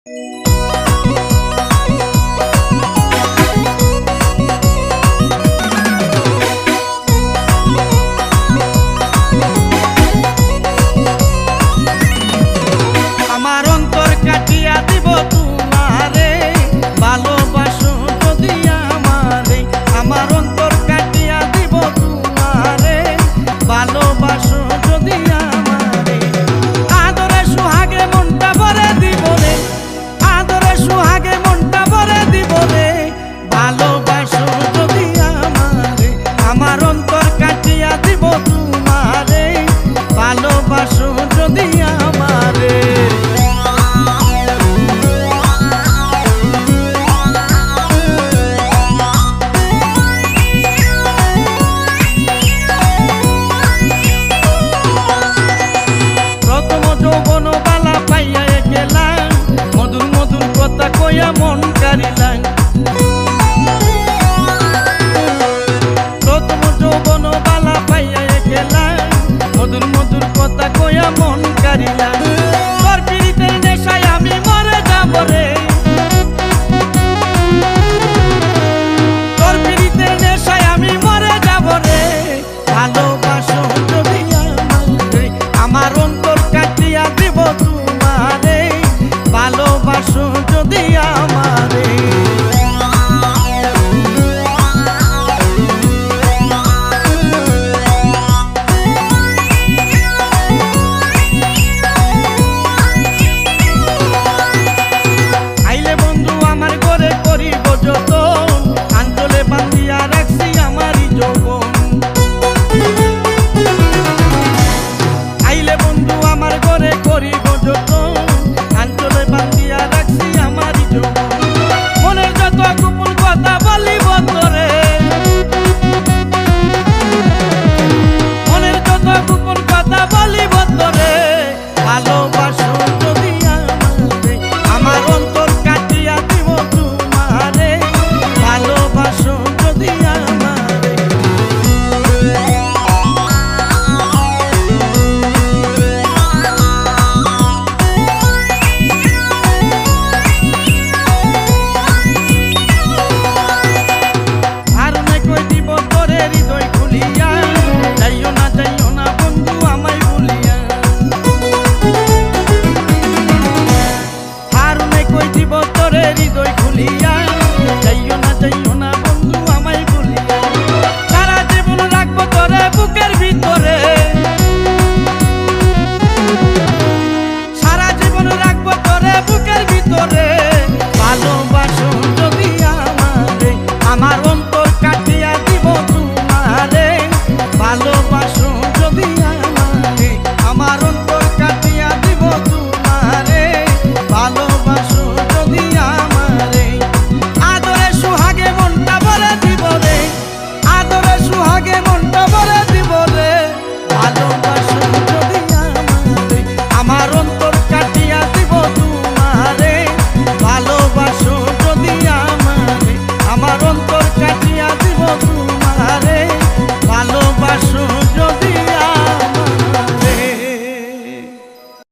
আমার অন্তর কাটিয়া দিব তোমারে, ভালোবাসো যদি আমারে। আমার অন্তর কাটিয়া দিব তোমারে, ভালোবাসো যদি আমারে। আদরে সুহাগে মনটা ভরে দিব রে, আদরে সুহাগে মনটা ভরে দিব রে, ভালোবাসো যদি আমারে। আমার অন্তর কাটিয়া দিব তোমারে, ভালোবাসো যদি আমারে। প্রথম যৌবন বালা পাইয়া গেলাম, মধুর মধুর কথা কইয়া মন কারিলাম। প্রথম যৌবন বালা পাইয়া গেলাম, মধুর মধুর কথা কইয়া মন কারিলাম। তোর পীড়িতের নেশায় আমি মরে যাব রে, তোর পীড়িতের নেশায় আমি মরে যাব রে, ভালোবাসো যদি আমারে। আমার অন্তর কাটিয়া দিব তোমারে, ভালোবাসো যদি আমারে। আইলে বন্ধু আমার ঘরে করিব যতন, আঞ্চলে বান্ধিয়া রাখছি আমারই যৌবন। আইলে বন্ধু আমার ঘরে করিব যতন, আঞ্চলে বান্ধিয়া রাখছি আমারই যৌবন। মনের যত গোপন কথা বলিব তোরে, মনের যত গোপন কথা বলিব তোরে, ভালোবাসো যদি আমারে। আমার অন্তর কাটিয়া দিব তোমারে, ভালোবাসো যদি আমারে। আর নাই কই দিব তোরে হৃদয় খুলিয়া, যাইও না বন্ধু আমায় ভুলিয়া। আর নাই কই দিব তোরে হৃদয় খুলিয়া,